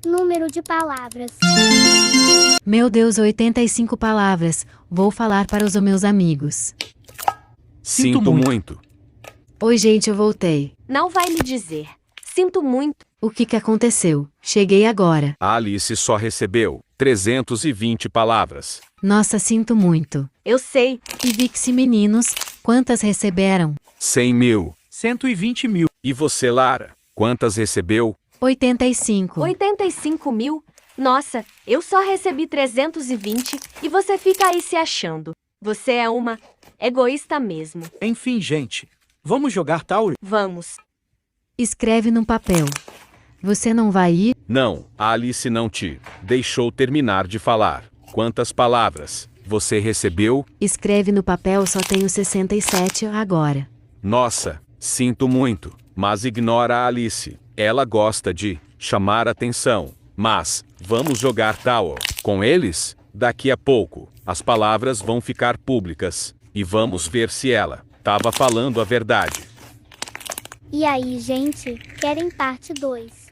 Número de palavras. Meu Deus, 85 palavras. Vou falar para os meus amigos. Sinto muito. Oi, gente, eu voltei. Não vai me dizer. Sinto muito. O que aconteceu? Cheguei agora. A Alice só recebeu 320 palavras. Nossa, sinto muito. Eu sei. E Vixi, meninos, quantas receberam? 100 mil. 120 mil. E você, Lara? Quantas recebeu? 85. 85 mil? Nossa, eu só recebi 320 e você fica aí se achando. Você é uma egoísta mesmo. Enfim, gente. Vamos jogar Tower? Vamos. Escreve num papel. Você não vai ir? Não, a Alice não te deixou terminar de falar. Quantas palavras você recebeu? Escreve no papel, só tenho 67 agora. Nossa, sinto muito, mas ignora a Alice. Ela gosta de chamar atenção. Mas, vamos jogar Tower com eles? Daqui a pouco, as palavras vão ficar públicas. E vamos ver se ela estava falando a verdade. E aí, gente, querem parte 2?